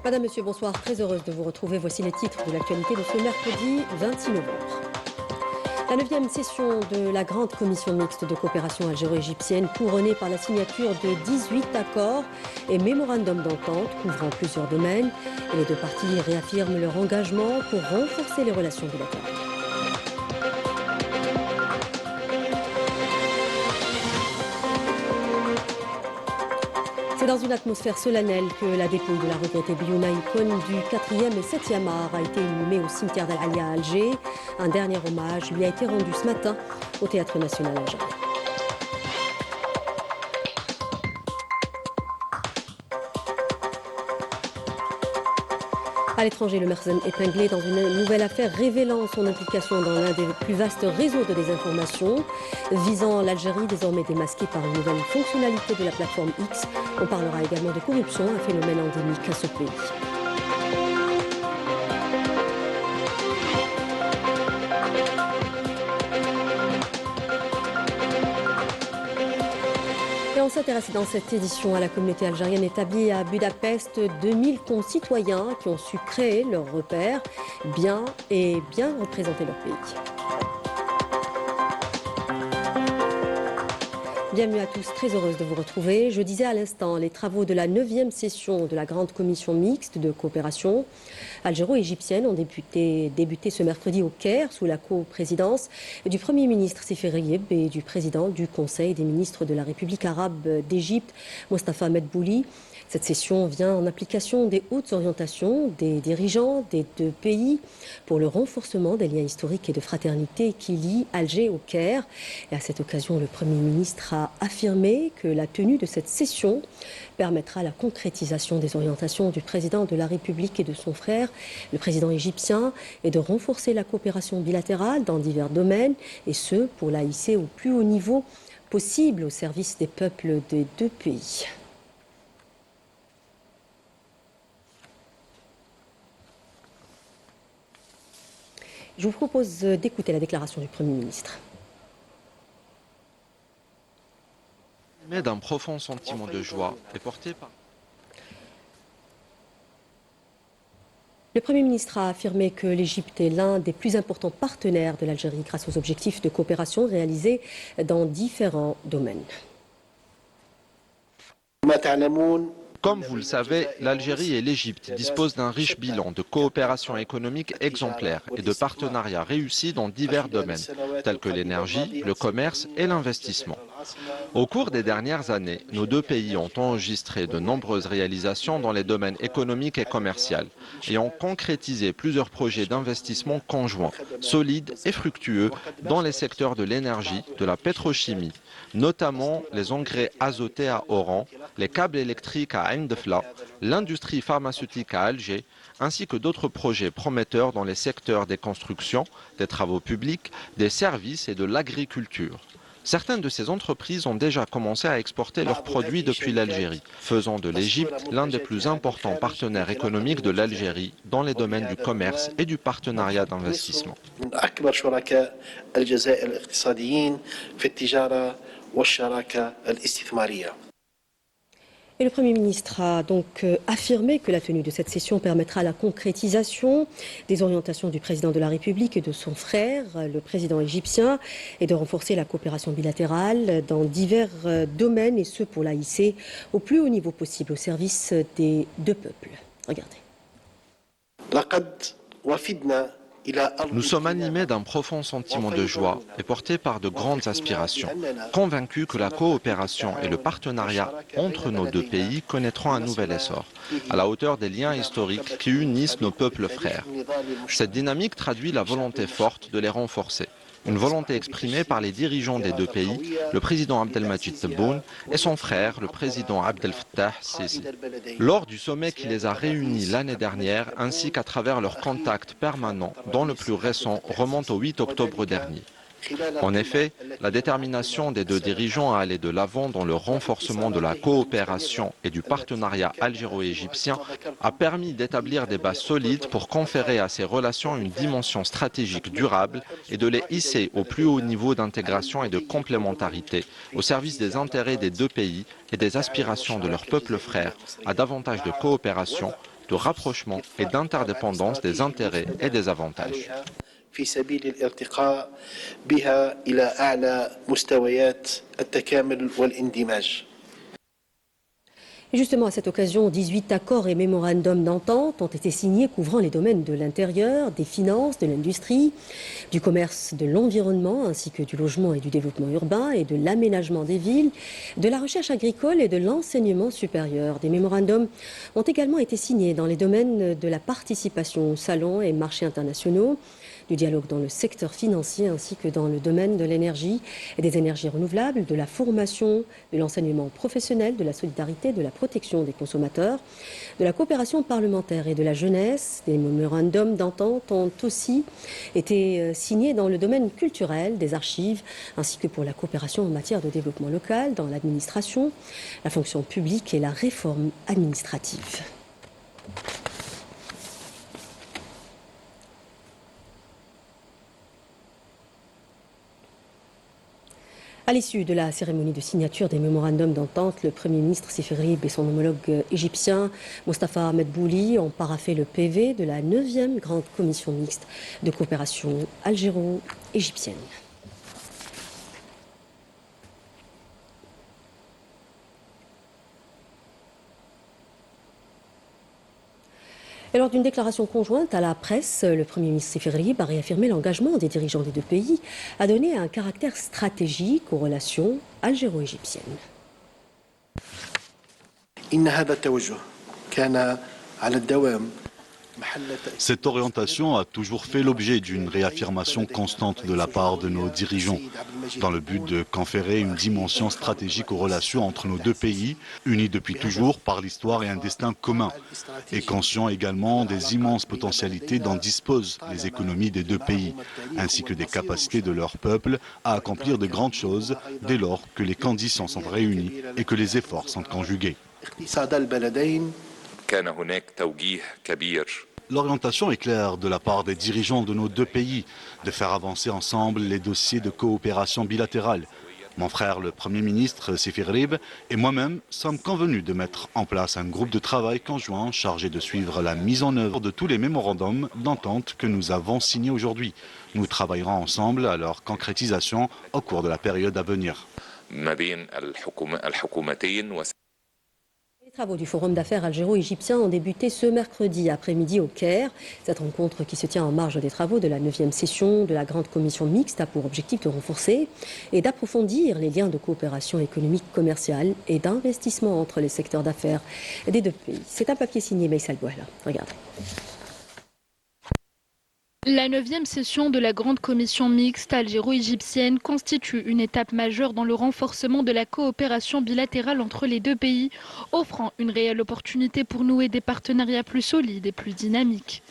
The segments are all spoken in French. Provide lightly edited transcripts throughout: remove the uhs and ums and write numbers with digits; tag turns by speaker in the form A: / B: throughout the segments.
A: Madame, Monsieur, bonsoir. Très heureuse de vous retrouver. Voici les titres de l'actualité de ce mercredi 26 novembre. La 9e session de la grande commission mixte de coopération algéro-égyptienne, couronnée par la signature de 18 accords et mémorandums d'entente couvrant plusieurs domaines. Et les deux parties réaffirment leur engagement pour renforcer les relations bilatérales. C'est dans une atmosphère solennelle que la dépouille de la regrettée Biouna Ikone du 4e et 7e art a été inhumée au cimetière d'Al-Alia à Alger. Un dernier hommage lui a été rendu ce matin au Théâtre national algérien. À l'étranger, le Merzen épinglé dans une nouvelle affaire révélant son implication dans l'un des plus vastes réseaux de désinformation, visant l'Algérie désormais démasquée par une nouvelle fonctionnalité de la plateforme X. On parlera également de corruption, un phénomène endémique à ce pays. Et on s'intéresse dans cette édition à la communauté algérienne établie à Budapest, 2000 concitoyens qui ont su créer leur repère, bien représenter leur pays. Bienvenue à tous, très heureuse de vous retrouver. Je disais à l'instant, les travaux de la 9e session de la grande commission mixte de coopération algéro-égyptienne ont débuté ce mercredi au Caire sous la coprésidence du Premier ministre Sefer Gheb et du président du Conseil des ministres de la République arabe d'Égypte, Mostafa Medbouli. Cette session vient en application des hautes orientations des dirigeants des deux pays pour le renforcement des liens historiques et de fraternité qui lient Alger au Caire. Et à cette occasion, le Premier ministre a affirmé que la tenue de cette session permettra la concrétisation des orientations du président de la République et de son frère, le président égyptien, et de renforcer la coopération bilatérale dans divers domaines, et ce, pour la hisser au plus haut niveau possible au service des peuples des deux pays. Je vous propose d'écouter la déclaration du Premier ministre.
B: Mais d'un profond sentiment de joie est porté par...
A: Le Premier ministre a affirmé que l'Égypte est l'un des plus importants partenaires de l'Algérie grâce aux objectifs de coopération réalisés dans différents domaines.
B: Comme vous le savez, l'Algérie et l'Égypte disposent d'un riche bilan de coopération économique exemplaire et de partenariats réussis dans divers domaines, tels que l'énergie, le commerce et l'investissement. Au cours des dernières années, nos deux pays ont enregistré de nombreuses réalisations dans les domaines économiques et commerciaux et ont concrétisé plusieurs projets d'investissement conjoints, solides et fructueux dans les secteurs de l'énergie, de la pétrochimie, notamment les engrais azotés à Oran, les câbles électriques à Ain Defla, l'industrie pharmaceutique à Alger, ainsi que d'autres projets prometteurs dans les secteurs des constructions, des travaux publics, des services et de l'agriculture. Certaines de ces entreprises ont déjà commencé à exporter leurs produits depuis l'Algérie, faisant de l'Égypte l'un des plus importants partenaires économiques de l'Algérie dans les domaines du commerce et du partenariat d'investissement.
A: Et le Premier ministre a donc affirmé que la tenue de cette session permettra la concrétisation des orientations du président de la République et de son frère, le président égyptien, et de renforcer la coopération bilatérale dans divers domaines, et ce pour la hisser au plus haut niveau possible au service des deux peuples. Regardez.
B: Nous sommes animés d'un profond sentiment de joie et portés par de grandes aspirations, convaincus que la coopération et le partenariat entre nos deux pays connaîtront un nouvel essor, à la hauteur des liens historiques qui unissent nos peuples frères. Cette dynamique traduit la volonté forte de les renforcer. Une volonté exprimée par les dirigeants des deux pays, le président Abdelmadjid Tebboune et son frère, le président Abdel Fattah Sisi. Lors du sommet qui les a réunis l'année dernière, ainsi qu'à travers leurs contacts permanents, dont le plus récent remonte au 8 octobre dernier. En effet, la détermination des deux dirigeants à aller de l'avant dans le renforcement de la coopération et du partenariat algéro-égyptien a permis d'établir des bases solides pour conférer à ces relations une dimension stratégique durable et de les hisser au plus haut niveau d'intégration et de complémentarité au service des intérêts des deux pays et des aspirations de leurs peuples frères à davantage de coopération, de rapprochement et d'interdépendance des intérêts et des avantages.
C: في سبيل الارتقاء بها إلى أعلى مستويات التكامل والاندماج.
A: Et justement, à cette occasion, 18 accords et mémorandums d'entente ont été signés couvrant les domaines de l'intérieur, des finances, de l'industrie, du commerce, de l'environnement, ainsi que du logement et du développement urbain et de l'aménagement des villes, de la recherche agricole et de l'enseignement supérieur. Des mémorandums ont également été signés dans les domaines de la participation aux salons et marchés internationaux, du dialogue dans le secteur financier ainsi que dans le domaine de l'énergie et des énergies renouvelables, de la formation, de l'enseignement professionnel, de la solidarité, de la protection des consommateurs, de la coopération parlementaire et de la jeunesse. Des mémorandums d'entente ont aussi été signés dans le domaine culturel, des archives, ainsi que pour la coopération en matière de développement local, dans l'administration, la fonction publique et la réforme administrative. À l'issue de la cérémonie de signature des mémorandums d'entente, le Premier ministre Sifri et son homologue égyptien Mostafa Medbouli ont paraphé le PV de la 9e grande commission mixte de coopération algéro-égyptienne. Et lors d'une déclaration conjointe à la presse, le Premier ministre Sifri a réaffirmé l'engagement des dirigeants des deux pays à donner un caractère stratégique aux relations algéro-égyptiennes.
D: Cette orientation a toujours fait l'objet d'une réaffirmation constante de la part de nos dirigeants, dans le but de conférer une dimension stratégique aux relations entre nos deux pays, unis depuis toujours par l'histoire et un destin commun, et conscients également des immenses potentialités dont disposent les économies des deux pays, ainsi que des capacités de leur peuple à accomplir de grandes choses dès lors que les conditions sont réunies et que les efforts sont conjugués. L'orientation est claire de la part des dirigeants de nos deux pays, de faire avancer ensemble les dossiers de coopération bilatérale. Mon frère, le Premier ministre Sifri Rib, et moi-même sommes convenus de mettre en place un groupe de travail conjoint chargé de suivre la mise en œuvre de tous les mémorandums d'entente que nous avons signés aujourd'hui. Nous travaillerons ensemble à leur concrétisation au cours de la période à venir.
A: Les travaux du Forum d'affaires algéro-égyptien ont débuté ce mercredi après-midi au Caire. Cette rencontre qui se tient en marge des travaux de la 9e session de la Grande Commission mixte a pour objectif de renforcer et d'approfondir les liens de coopération économique, commerciale et d'investissement entre les secteurs d'affaires des deux pays. C'est un papier signé Maïsal Bouhla. Regardez.
E: La 9e session de la Grande Commission mixte algéro-égyptienne constitue une étape majeure dans le renforcement de la coopération bilatérale entre les deux pays, offrant une réelle opportunité pour nouer des partenariats plus solides et plus dynamiques.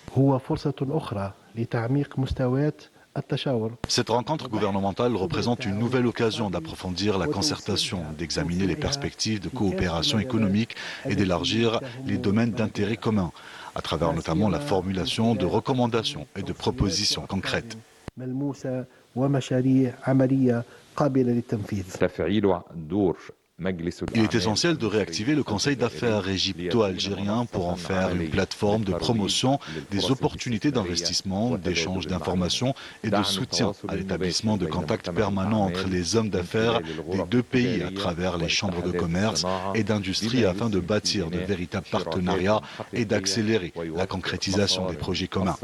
D: Cette rencontre gouvernementale représente une nouvelle occasion d'approfondir la concertation, d'examiner les perspectives de coopération économique et d'élargir les domaines d'intérêt commun, à travers notamment la formulation de recommandations et de propositions concrètes. Il est essentiel de réactiver le Conseil d'affaires égypto-algérien pour en faire une plateforme de promotion des opportunités d'investissement, d'échange d'informations et de soutien à l'établissement de contacts permanents entre les hommes d'affaires des deux pays à travers les chambres de commerce et d'industrie afin de bâtir de véritables partenariats et d'accélérer la concrétisation des projets communs.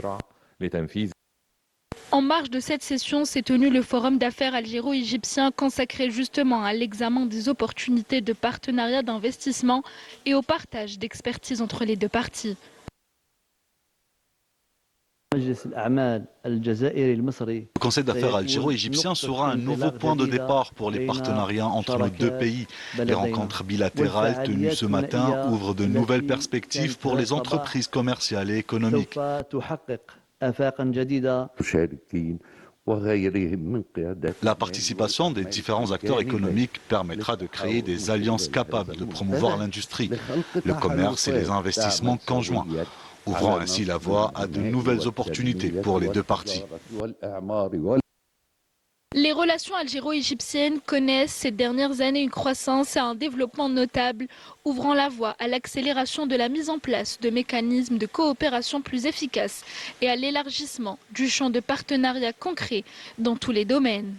E: En marge de cette session s'est tenu le Forum d'affaires algéro-égyptien consacré justement à l'examen des opportunités de partenariat d'investissement et au partage d'expertise entre les deux parties.
D: Le Conseil d'affaires algéro-égyptien sera un nouveau point de départ pour les partenariats entre nos deux pays. Les rencontres bilatérales tenues ce matin ouvrent de nouvelles perspectives pour les entreprises commerciales et économiques. La participation des différents acteurs économiques permettra de créer des alliances capables de promouvoir l'industrie, le commerce et les investissements conjoints, ouvrant ainsi la voie à de nouvelles opportunités pour les deux parties.
E: Les Les relations algéro-égyptiennes connaissent ces dernières années une croissance et un développement notable, ouvrant la voie à l'accélération de la mise en place de mécanismes de coopération plus efficaces et à l'élargissement du champ de partenariat concret dans tous les domaines.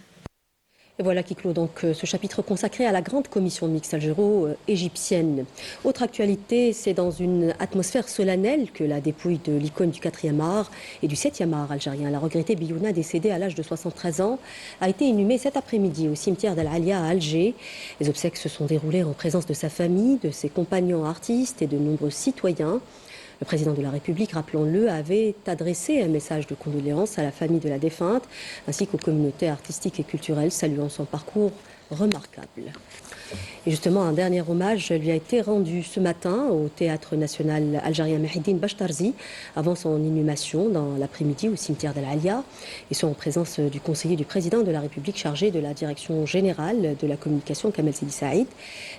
A: Et voilà qui clôt donc ce chapitre consacré à la grande commission mixte algéro-égyptienne. Autre actualité, c'est dans une atmosphère solennelle que la dépouille de l'icône du 4e art et du 7e art algérien, la regrettée Biouna, décédée à l'âge de 73 ans, a été inhumée cet après-midi au cimetière d'Al Alia à Alger. Les obsèques se sont déroulées en présence de sa famille, de ses compagnons artistes et de nombreux citoyens. Le président de la République, rappelons-le, avait adressé un message de condoléances à la famille de la défunte, ainsi qu'aux communautés artistiques et culturelles, saluant son parcours remarquable. Et justement, un dernier hommage lui a été rendu ce matin au Théâtre national algérien Mehidine Bachtarzi, avant son inhumation dans l'après-midi au cimetière d'Al Alia, et sont en présence du conseiller du président de la République chargé de la direction générale de la communication Kamel Sidi Saïd,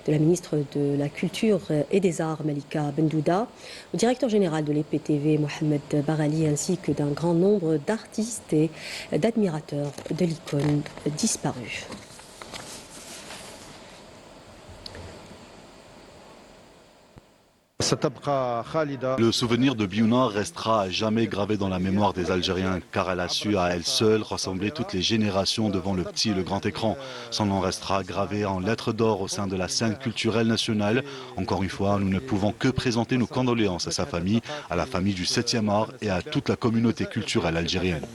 A: de la ministre de la Culture et des Arts Malika Bendouda, au directeur général de l'EPTV Mohamed Barali, ainsi que d'un grand nombre d'artistes et d'admirateurs de l'icône disparue.
D: Le souvenir de Biouna restera à jamais gravé dans la mémoire des Algériens, car elle a su à elle seule rassembler toutes les générations devant le petit et le grand écran. Son nom restera gravé en lettres d'or au sein de la scène culturelle nationale. Encore une fois, nous ne pouvons que présenter nos condoléances à sa famille, à la famille du 7e art et à toute la communauté culturelle algérienne.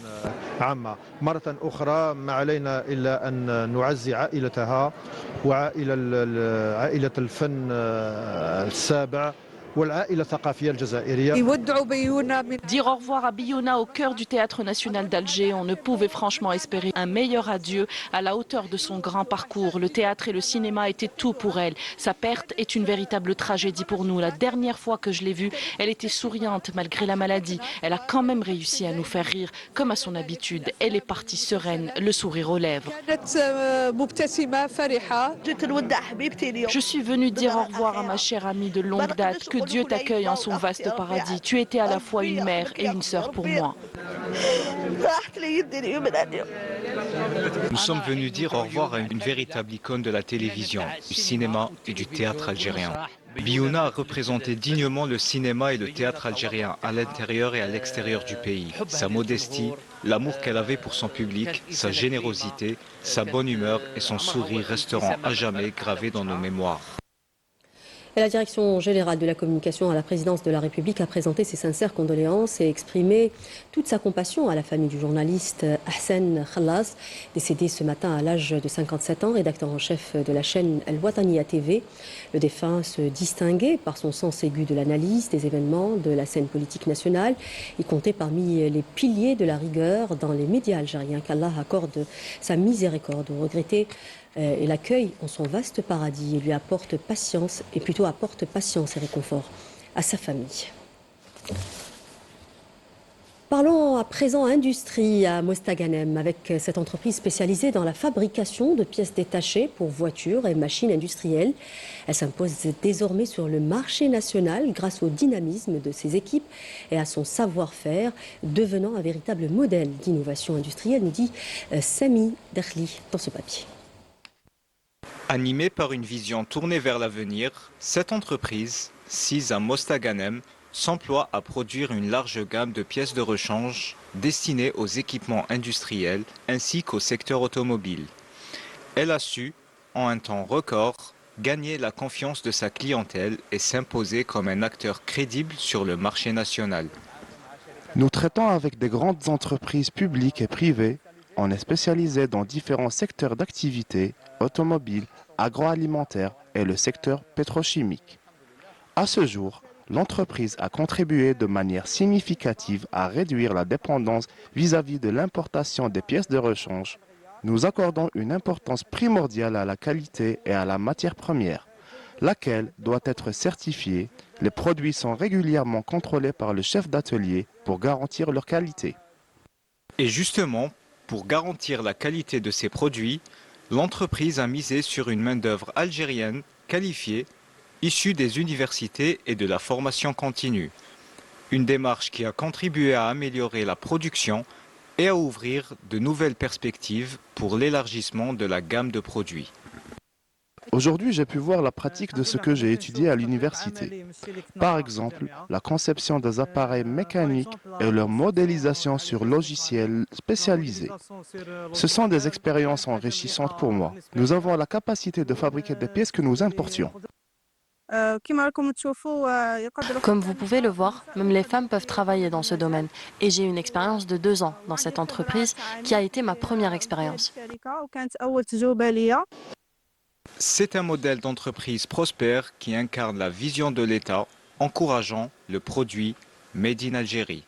F: مرة أخرى ما علينا إلا أن نعزي عائلتها وعائلة الفن السابع.
G: Dire au revoir à Biouna au cœur du Théâtre national d'Alger, on ne pouvait franchement espérer un meilleur adieu à la hauteur de son grand parcours. Le théâtre et le cinéma étaient tout pour elle. Sa perte est une véritable tragédie pour nous. La dernière fois que je l'ai vue, elle était souriante malgré la maladie. Elle a quand même réussi à nous faire rire, comme à son habitude. Elle est partie sereine, le sourire aux lèvres. Je suis venue dire au revoir à ma chère amie de longue date. Que Dieu t'accueille en son vaste paradis. Tu étais à la fois une mère et une sœur pour moi.
H: Nous sommes venus dire au revoir à une véritable icône de la télévision, du cinéma et du théâtre algérien. Biouna a représenté dignement le cinéma et le théâtre algérien à l'intérieur et à l'extérieur du pays. Sa modestie, l'amour qu'elle avait pour son public, sa générosité, sa bonne humeur et son sourire resteront à jamais gravés dans nos mémoires.
A: Et la direction générale de la communication à la présidence de la République a présenté ses sincères condoléances et exprimé toute sa compassion à la famille du journaliste Ahsen Khallas, décédé ce matin à l'âge de 57 ans, rédacteur en chef de la chaîne El Wataniya TV. Le défunt se distinguait par son sens aigu de l'analyse des événements de la scène politique nationale. Il comptait parmi les piliers de la rigueur dans les médias algériens qu'Allah accorde sa miséricorde au regretté et l'accueil en son vaste paradis et lui apporte patience et réconfort à sa famille. Parlons à présent industrie à Mostaganem avec cette entreprise spécialisée dans la fabrication de pièces détachées pour voitures et machines industrielles. Elle s'impose désormais sur le marché national grâce au dynamisme de ses équipes et à son savoir-faire, devenant un véritable modèle d'innovation industrielle, nous dit Sami Dakhli dans ce papier.
H: Animée par une vision tournée vers l'avenir, cette entreprise, sise à Mostaganem, s'emploie à produire une large gamme de pièces de rechange destinées aux équipements industriels ainsi qu'au secteur automobile. Elle a su, en un temps record, gagner la confiance de sa clientèle et s'imposer comme un acteur crédible sur le marché national.
I: Nous traitons avec des grandes entreprises publiques et privées. On est spécialisé dans différents secteurs d'activité, automobile, agroalimentaire et le secteur pétrochimique. À ce jour, l'entreprise a contribué de manière significative à réduire la dépendance vis-à-vis de l'importation des pièces de rechange. Nous accordons une importance primordiale à la qualité et à la matière première, laquelle doit être certifiée. Les produits sont régulièrement contrôlés par le chef d'atelier pour garantir leur qualité.
H: Et justement, pour garantir la qualité de ses produits, l'entreprise a misé sur une main-d'œuvre algérienne qualifiée, issue des universités et de la formation continue. Une démarche qui a contribué à améliorer la production et à ouvrir de nouvelles perspectives pour l'élargissement de la gamme de produits.
I: Aujourd'hui, j'ai pu voir la pratique de ce que j'ai étudié à l'université. Par exemple, la conception des appareils mécaniques et leur modélisation sur logiciels spécialisés. Ce sont des expériences enrichissantes pour moi. Nous avons la capacité de fabriquer des pièces que nous importions.
J: Comme vous pouvez le voir, même les femmes peuvent travailler dans ce domaine. Et j'ai une expérience de 2 ans dans cette entreprise qui a été ma première expérience.
H: C'est un modèle d'entreprise prospère qui incarne la vision de l'État, encourageant le produit Made in Algérie.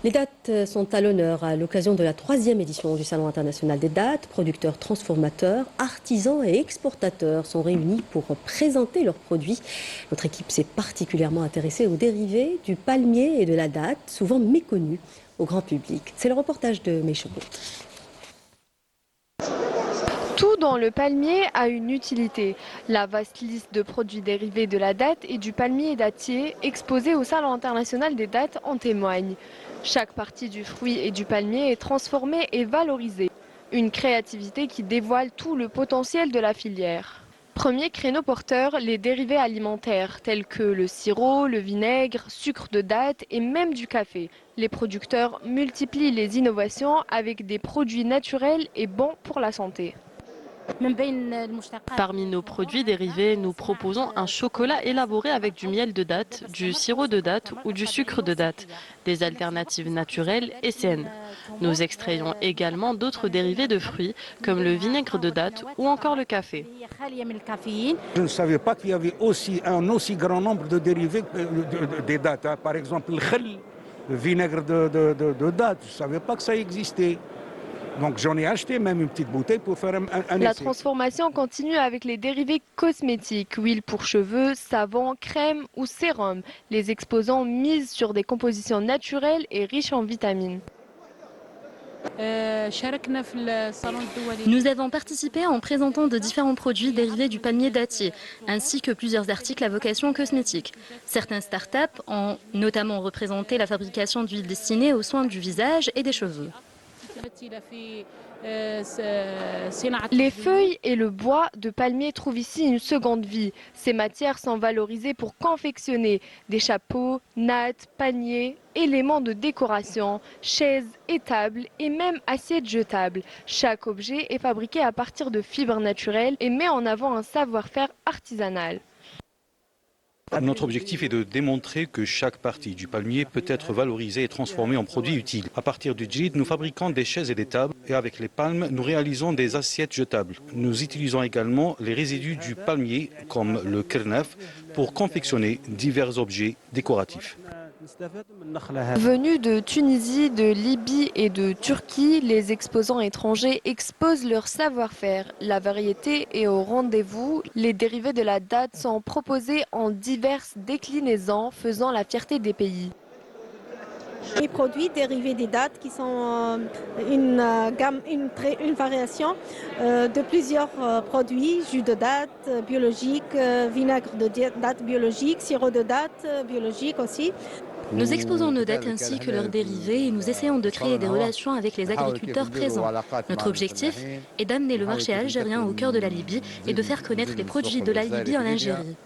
A: Les dates sont à l'honneur à l'occasion de la 3e édition du Salon international des dates. Producteurs, transformateurs, artisans et exportateurs sont réunis pour présenter leurs produits. Notre équipe s'est particulièrement intéressée aux dérivés du palmier et de la date, souvent méconnus au grand public. C'est le reportage de Meïchoubou.
E: Tout dans le palmier a une utilité. La vaste liste de produits dérivés de la date et du palmier dattier exposée au Salon international des dates en témoigne. Chaque partie du fruit et du palmier est transformée et valorisée. Une créativité qui dévoile tout le potentiel de la filière. Premier créneau porteur, les dérivés alimentaires tels que le sirop, le vinaigre, sucre de date et même du café. Les producteurs multiplient les innovations avec des produits naturels et bons pour la santé.
J: Parmi nos produits dérivés, nous proposons un chocolat élaboré avec du miel de date, du sirop de date ou du sucre de date, des alternatives naturelles et saines. Nous extrayons également d'autres dérivés de fruits comme le vinaigre de date ou encore le café.
K: Je ne savais pas qu'il y avait un aussi grand nombre de dérivés des dates. Par exemple, le vinaigre de date, je ne savais pas que ça existait. Donc j'en ai acheté même une petite bouteille pour faire un
E: La
K: essai.
E: transformation continue avec les dérivés cosmétiques, huile pour cheveux, savon, crème ou sérum. Les exposants misent sur des compositions naturelles et riches en vitamines.
L: Nous avons participé en présentant de différents produits dérivés du palmier dattier, ainsi que plusieurs articles à vocation cosmétique. Certaines startups ont notamment représenté la fabrication d'huiles destinées aux soins du visage et des cheveux.
E: Les feuilles et le bois de palmier trouvent ici une seconde vie. Ces matières sont valorisées pour confectionner des chapeaux, nattes, paniers, éléments de décoration, chaises et tables et même assiettes jetables. Chaque objet est fabriqué à partir de fibres naturelles et met en avant un savoir-faire artisanal.
M: Notre objectif est de démontrer que chaque partie du palmier peut être valorisée et transformée en produit utile. À partir du djid, nous fabriquons des chaises et des tables et avec les palmes, nous réalisons des assiettes jetables. Nous utilisons également les résidus du palmier comme le kernaf pour confectionner divers objets décoratifs.
E: Venus de Tunisie, de Libye et de Turquie, les exposants étrangers exposent leur savoir-faire. La variété est au rendez-vous. Les dérivés de la date sont proposés en diverses déclinaisons, faisant la fierté des pays.
N: Les produits dérivés des dates qui sont une variation de plusieurs produits, jus de date biologique, vinaigre de date biologique, sirop de date biologique aussi.
L: Nous exposons nos dates ainsi que leurs dérivés et nous essayons de créer des relations avec les agriculteurs présents. Notre objectif est d'amener le marché algérien au cœur de la Libye et de faire connaître les produits de la Libye en Algérie.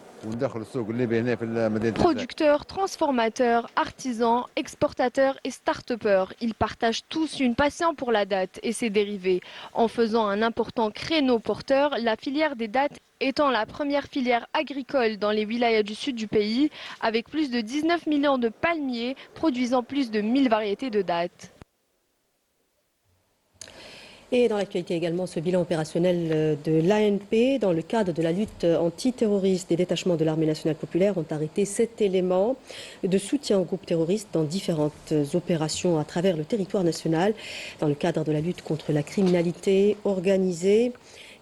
E: Producteurs, transformateurs, artisans, exportateurs et start-upers, ils partagent tous une passion pour la date et ses dérivés. En faisant un important créneau porteur, la filière des dates étant la première filière agricole dans les wilayas du sud du pays, avec plus de 19 millions de palmiers, produisant plus de 1000 variétés de dates.
A: Et dans l'actualité également, ce bilan opérationnel de l'ANP. Dans le cadre de la lutte antiterroriste, des détachements de l'armée nationale populaire ont arrêté 7 éléments de soutien aux groupes terroristes dans différentes opérations à travers le territoire national. Dans le cadre de la lutte contre la criminalité organisée,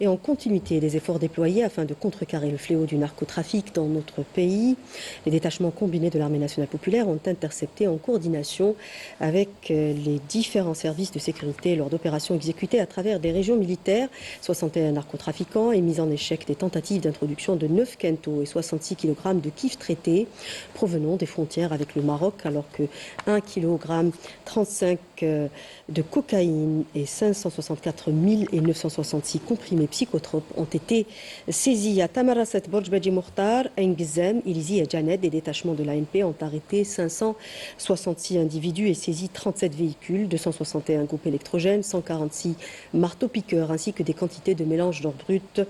A: Et en continuité des efforts déployés afin de contrecarrer le fléau du narcotrafic dans notre pays, les détachements combinés de l'Armée nationale populaire ont intercepté en coordination avec les différents services de sécurité lors d'opérations exécutées à travers des régions militaires 61 narcotrafiquants et mis en échec des tentatives d'introduction de 9 quintaux et 66 kg de kif traités provenant des frontières avec le Maroc, alors que 1 kg 35 de cocaïne et 564 966 comprimés psychotropes ont été saisis. À Tamarasset, Borj Beji Mokhtar, Engzem, Ilizi et Janet, des détachements de l'ANP ont arrêté 566 individus et saisi 37 véhicules, 261 groupes électrogènes, 146 marteaux-piqueurs ainsi que des quantités de mélange d'or brut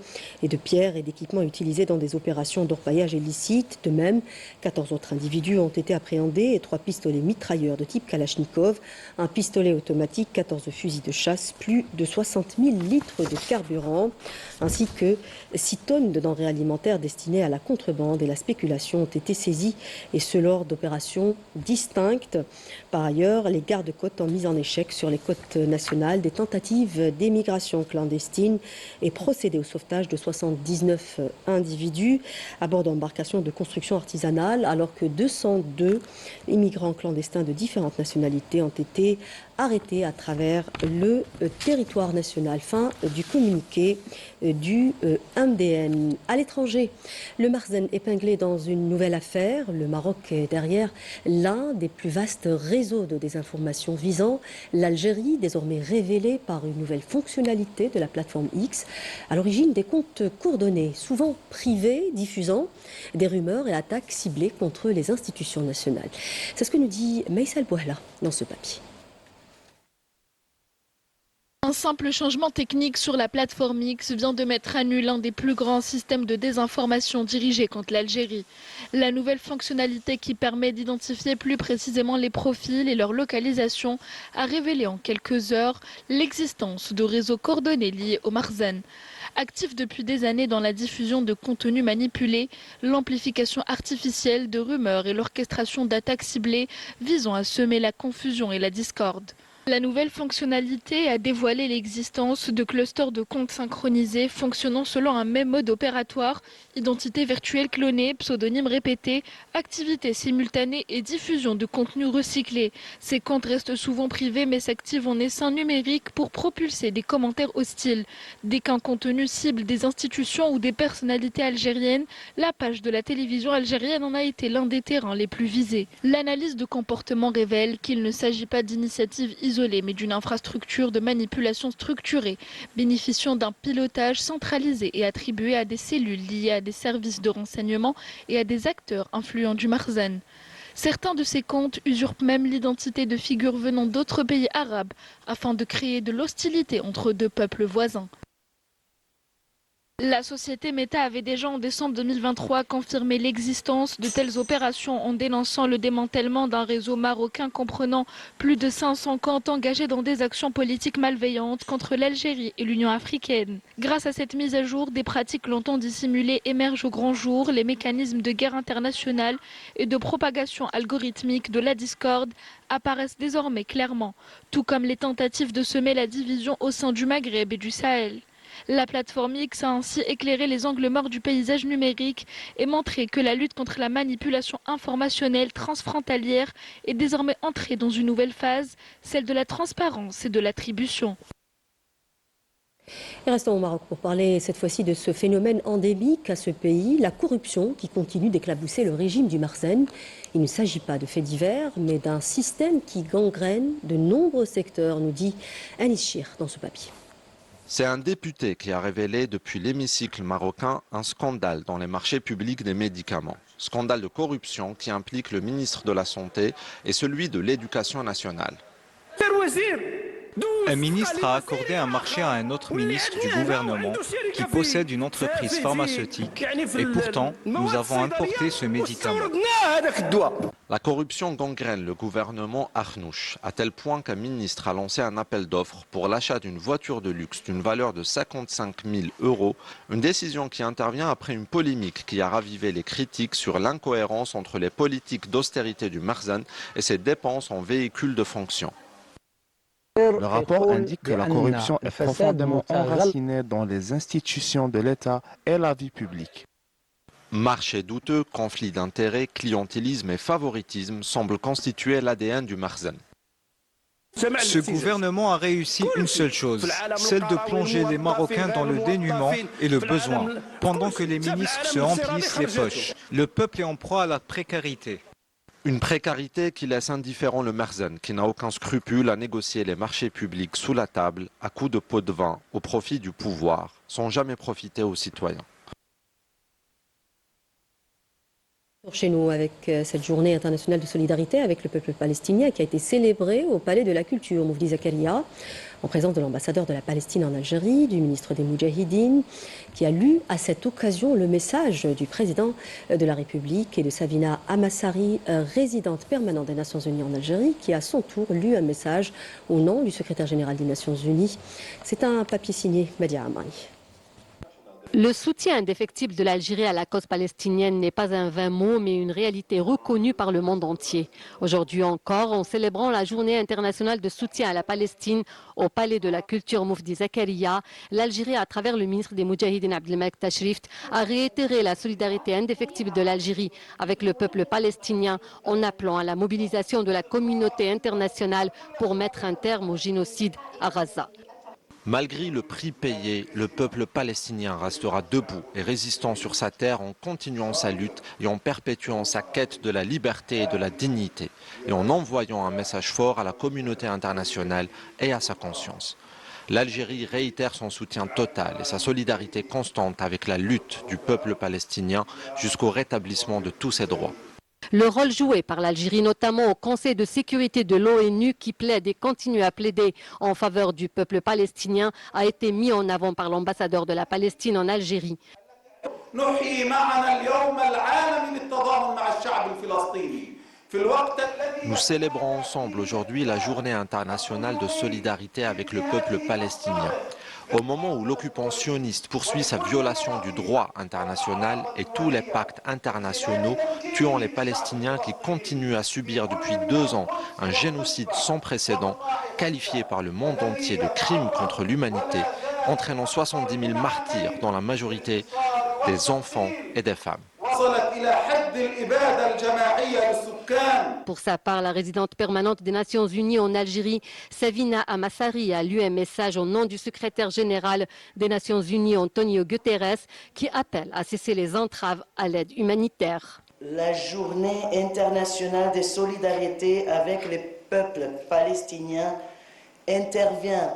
A: et de pierres et d'équipements utilisés dans des opérations d'orpaillage illicite. De même, 14 autres individus ont été appréhendés et 3 pistolets mitrailleurs de type Kalachnikov, un pistolet automatique, 14 fusils de chasse, plus de 60 000 litres de carburant, ainsi que 6 tonnes de denrées alimentaires destinées à la contrebande et la spéculation ont été saisies, et ce lors d'opérations distinctes. Par ailleurs, les gardes-côtes ont mis en échec sur les côtes nationales des tentatives d'émigration clandestine et procédé au sauvetage de 79 individus à bord d'embarcations de construction artisanale, alors que 202 immigrants clandestins de différentes nationalités ont été arrêtés à travers le territoire national. Fin du communiqué du MDN. À l'étranger, le Marzen épinglé dans une nouvelle affaire. Le Maroc est derrière l'un des plus vastes réseaux de désinformation visant l'Algérie, désormais révélé par une nouvelle fonctionnalité de la plateforme X, à l'origine des comptes coordonnés, souvent privés, diffusant des rumeurs et attaques ciblées contre les institutions nationales. C'est ce que nous dit Maïsal Bouhla dans ce papier.
E: Un simple changement technique sur la plateforme X vient de mettre à nu l'un des plus grands systèmes de désinformation dirigés contre l'Algérie. La nouvelle fonctionnalité qui permet d'identifier plus précisément les profils et leur localisation a révélé en quelques heures l'existence de réseaux coordonnés liés au Marzen. Actif depuis des années dans la diffusion de contenus manipulés, l'amplification artificielle de rumeurs et l'orchestration d'attaques ciblées visant à semer la confusion et la discorde. La nouvelle fonctionnalité a dévoilé l'existence de clusters de comptes synchronisés fonctionnant selon un même mode opératoire, identité virtuelle clonée, pseudonymes répétés, activités simultanées et diffusion de contenus recyclés. Ces comptes restent souvent privés mais s'activent en essaim numérique pour propulser des commentaires hostiles. Dès qu'un contenu cible des institutions ou des personnalités algériennes, la page de la télévision algérienne en a été l'un des terrains les plus visés. L'analyse de comportement révèle qu'il ne s'agit pas d'initiatives isolées mais d'une infrastructure de manipulation structurée, bénéficiant d'un pilotage centralisé et attribué à des cellules liées à des services de renseignement et à des acteurs influents du Marzen. Certains de ces comptes usurpent même l'identité de figures venant d'autres pays arabes afin de créer de l'hostilité entre deux peuples voisins. La société Meta avait déjà en décembre 2023 confirmé l'existence de telles opérations en dénonçant le démantèlement d'un réseau marocain comprenant plus de 500 comptes engagés dans des actions politiques malveillantes contre l'Algérie et l'Union africaine. Grâce à cette mise à jour, des pratiques longtemps dissimulées émergent au grand jour. Les mécanismes de guerre internationale et de propagation algorithmique de la discorde apparaissent désormais clairement, tout comme les tentatives de semer la division au sein du Maghreb et du Sahel. La plateforme X a ainsi éclairé les angles morts du paysage numérique et montré que la lutte contre la manipulation informationnelle transfrontalière est désormais entrée dans une nouvelle phase, celle de la transparence et de l'attribution.
A: Et restons au Maroc pour parler cette fois-ci de ce phénomène endémique à ce pays, la corruption qui continue d'éclabousser le régime du Marzen. Il ne s'agit pas de faits divers, mais d'un système qui gangrène de nombreux secteurs, nous dit Anis Chir dans ce papier.
B: C'est un député qui a révélé depuis l'hémicycle marocain un scandale dans les marchés publics des médicaments. Scandale de corruption qui implique le ministre de la Santé et celui de l'Éducation nationale.
H: Un ministre a accordé un marché à un autre ministre du gouvernement qui possède une entreprise pharmaceutique et pourtant nous avons importé ce médicament.
B: La corruption gangrène le gouvernement Arnouch, à tel point qu'un ministre a lancé un appel d'offres pour l'achat d'une voiture de luxe d'une valeur de 55 000 €, une décision qui intervient après une polémique qui a ravivé les critiques sur l'incohérence entre les politiques d'austérité du Marzen et ses dépenses en véhicules de fonction.
I: Le rapport indique que la corruption est profondément enracinée dans les institutions de l'État et la vie publique.
B: Marché douteux, conflits d'intérêts, clientélisme et favoritisme semblent constituer l'ADN du Makhzen.
H: Ce gouvernement a réussi une seule chose, celle de plonger les Marocains dans le dénuement et le besoin, pendant que les ministres se remplissent les poches. Le peuple est en proie à la précarité.
B: Une précarité qui laisse indifférent le Makhzen, qui n'a aucun scrupule à négocier les marchés publics sous la table, à coups de pots de vin, au profit du pouvoir, sans jamais profiter aux citoyens.
A: Chez nous, avec cette journée internationale de solidarité avec le peuple palestinien qui a été célébrée au Palais de la Culture, Moufdi Zakaria, en présence de l'ambassadeur de la Palestine en Algérie, du ministre des Moudjahidines, qui a lu à cette occasion le message du président de la République et de Savina Amassari, résidente permanente des Nations Unies en Algérie, qui à son tour lu un message au nom du secrétaire général des Nations Unies. C'est un papier signé Badia Amari.
O: Le soutien indéfectible de l'Algérie à la cause palestinienne n'est pas un vain mot, mais une réalité reconnue par le monde entier. Aujourd'hui encore, en célébrant la journée internationale de soutien à la Palestine au Palais de la Culture Moufdi Zakaria, l'Algérie, à travers le ministre des Moudjahidines Abdelmalek Tachrift, a réitéré la solidarité indéfectible de l'Algérie avec le peuple palestinien en appelant à la mobilisation de la communauté internationale pour mettre un terme au génocide à Gaza.
B: Malgré le prix payé, le peuple palestinien restera debout et résistant sur sa terre en continuant sa lutte et en perpétuant sa quête de la liberté et de la dignité et en envoyant un message fort à la communauté internationale et à sa conscience. L'Algérie réitère son soutien total et sa solidarité constante avec la lutte du peuple palestinien jusqu'au rétablissement de tous ses droits.
O: Le rôle joué par l'Algérie, notamment au Conseil de sécurité de l'ONU, qui plaide et continue à plaider en faveur du peuple palestinien, a été mis en avant par l'ambassadeur de la Palestine en Algérie.
B: Nous célébrons ensemble aujourd'hui la journée internationale de solidarité avec le peuple palestinien. Au moment où l'occupant sioniste poursuit sa violation du droit international et tous les pactes internationaux, tuant les Palestiniens qui continuent à subir depuis 2 ans un génocide sans précédent, qualifié par le monde entier de crime contre l'humanité, entraînant 70 000 martyrs, dont la majorité des enfants et des femmes.
O: Pour sa part, la résidente permanente des Nations Unies en Algérie, Savina Amassari, a lu un message au nom du secrétaire général des Nations Unies, Antonio Guterres, qui appelle à cesser les entraves à l'aide humanitaire.
P: La journée internationale de solidarité avec le peuple palestinien intervient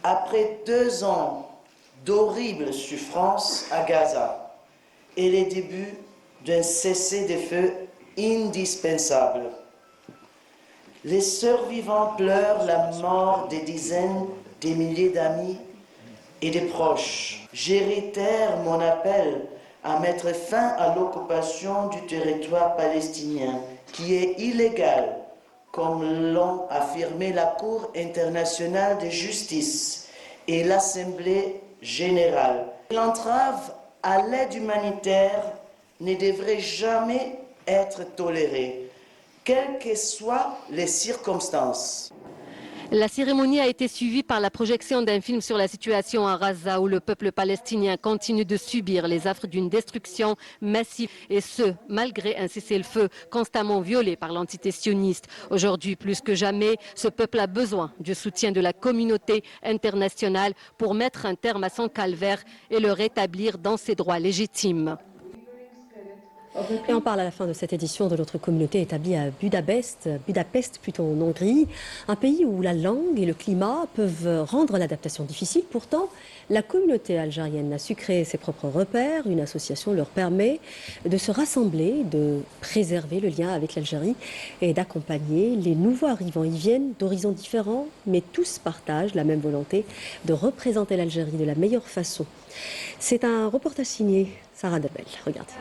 P: après 2 ans d'horribles souffrances à Gaza et les débuts d'un cessez-le-feu indispensable. Les survivants pleurent la mort des dizaines de milliers d'amis et de proches. Je réitère mon appel à mettre fin à l'occupation du territoire palestinien, qui est illégale, comme l'ont affirmé la Cour internationale de justice et l'Assemblée générale. L'entrave à l'aide humanitaire ne devrait jamais être tolérée, quelles que soient les circonstances.
O: La cérémonie a été suivie par la projection d'un film sur la situation à Gaza, où le peuple palestinien continue de subir les affres d'une destruction massive, et ce, malgré un cessez-le-feu constamment violé par l'entité sioniste. Aujourd'hui, plus que jamais, ce peuple a besoin du soutien de la communauté internationale pour mettre un terme à son calvaire et le rétablir dans ses droits légitimes.
A: Et on parle à la fin de cette édition de notre communauté établie à Budapest plutôt en Hongrie, un pays où la langue et le climat peuvent rendre l'adaptation difficile. Pourtant, la communauté algérienne a su créer ses propres repères. Une association leur permet de se rassembler, de préserver le lien avec l'Algérie et d'accompagner les nouveaux arrivants. Ils viennent d'horizons différents, mais tous partagent la même volonté de représenter l'Algérie de la meilleure façon. C'est un reportage signé Sarah Dabel. Regardez.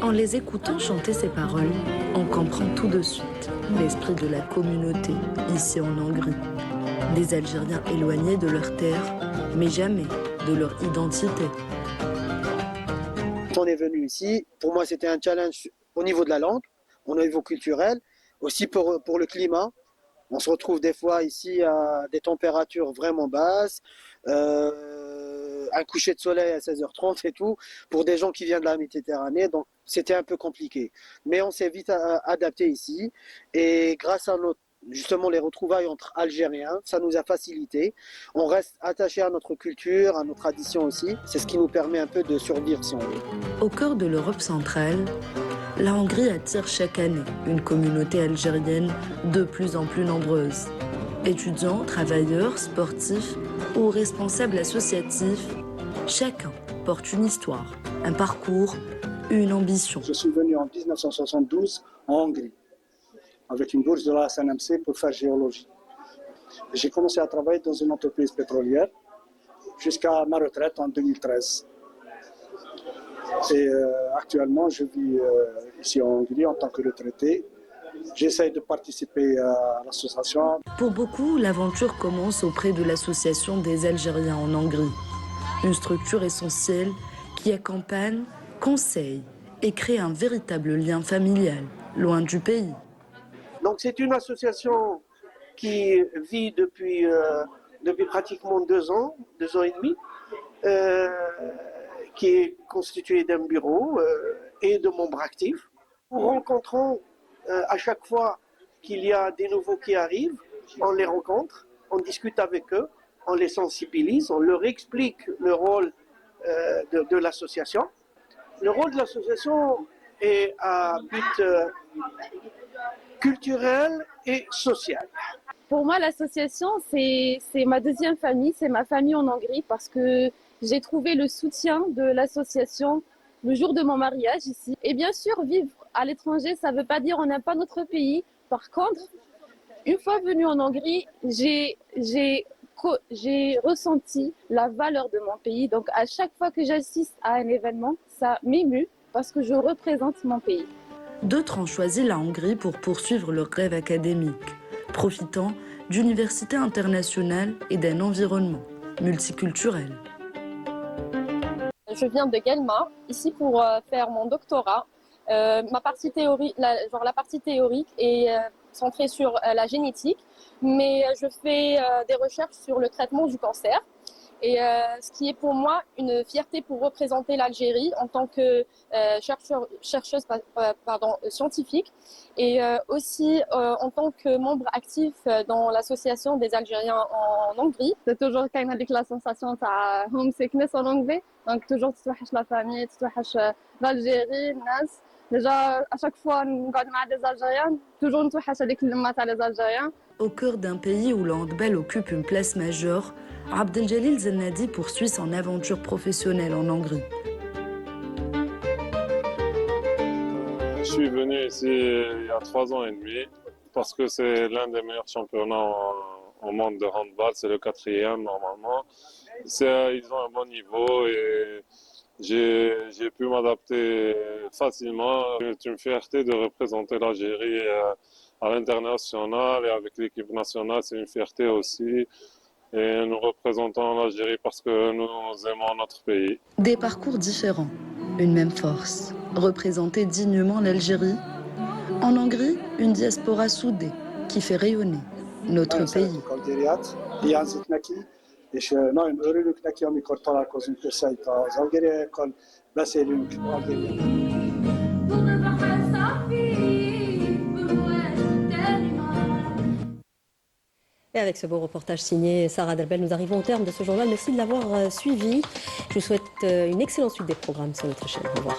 Q: En les écoutant chanter ces paroles, on comprend tout de suite l'esprit de la communauté ici en Hongrie. Des Algériens éloignés de leur terre, mais jamais de leur identité.
R: on est venu ici, pour moi c'était un challenge au niveau de la langue, au niveau culturel, aussi pour le climat. On se retrouve des fois ici à des températures vraiment basses, un coucher de soleil à 16h30 et tout, pour des gens qui viennent de la Méditerranée, donc c'était un peu compliqué. Mais on s'est vite adapté ici, et grâce à justement les retrouvailles entre Algériens, ça nous a facilité. On reste attaché à notre culture, à nos traditions aussi, c'est ce qui nous permet un peu de survivre si on veut.
Q: Au cœur de l'Europe centrale, la Hongrie attire chaque année une communauté algérienne de plus en plus nombreuse. Étudiants, travailleurs, sportifs ou responsables associatifs, chacun porte une histoire, un parcours, une ambition.
S: Je suis venu en 1972 en Hongrie avec une bourse de la SNMC pour faire géologie. J'ai commencé à travailler dans une entreprise pétrolière jusqu'à ma retraite en 2013. Et actuellement, je vis ici en Hongrie en tant que retraité. J'essaie de participer à l'association.
Q: Pour beaucoup, l'aventure commence auprès de l'Association des Algériens en Hongrie, une structure essentielle qui accompagne, conseille et crée un véritable lien familial, loin du pays.
C: Donc c'est une association qui vit depuis pratiquement 2 ans et demi, qui est constituée d'un bureau et de membres actifs. Nous rencontrons à chaque fois qu'il y a des nouveaux qui arrivent, on les rencontre, on discute avec eux, on les sensibilise, on leur explique le rôle de l'association. Le rôle de l'association est à but culturel et social.
T: Pour moi, l'association, c'est ma deuxième famille, c'est ma famille en Hongrie parce que j'ai trouvé le soutien de l'association le jour de mon mariage ici. Et bien sûr, vivre à l'étranger, ça ne veut pas dire on n'aime pas notre pays. Par contre, une fois venue en Hongrie, j'ai ressenti la valeur de mon pays. Donc à chaque fois que j'assiste à un événement, ça m'émue parce que je représente mon pays.
Q: D'autres ont choisi la Hongrie pour poursuivre leur rêve académique, profitant d'universités internationales et d'un environnement multiculturel.
U: Je viens de Guelma, ici pour faire mon doctorat. La partie théorique est centrée sur la génétique, mais je fais des recherches sur le traitement du cancer. Et ce qui est pour moi une fierté pour représenter l'Algérie en tant que chercheuse scientifique et aussi en tant que membre actif dans l'association des Algériens en Hongrie. C'est toujours quand même avec la sensation de homesickness en anglais, donc toujours tu touches la famille, tu touches l'Algérie, Nas. Déjà, à chaque fois, nous sommes avec des Algériens, toujours nous touchons avec les Algériens.
Q: Au cœur d'un pays où le handball occupe une place majeure, Abdeljalil Zennadi poursuit son aventure professionnelle en Hongrie.
V: Je suis venu ici il y a 3 ans et demi parce que c'est l'un des meilleurs championnats au monde de handball, c'est le 4e normalement. Ils ont un bon niveau et j'ai pu m'adapter facilement. C'est une fierté de représenter l'Algérie à l'international et avec l'équipe nationale, c'est une fierté aussi. Et nous représentons l'Algérie parce que nous aimons notre pays.
Q: Des parcours différents, une même force. Représenter dignement l'Algérie. En Hongrie, une diaspora soudée qui fait rayonner notre pays.
A: Et avec ce beau reportage signé Sarah Derbel, nous arrivons au terme de ce journal. Merci de l'avoir suivi. Je vous souhaite une excellente suite des programmes sur notre chaîne. Au revoir.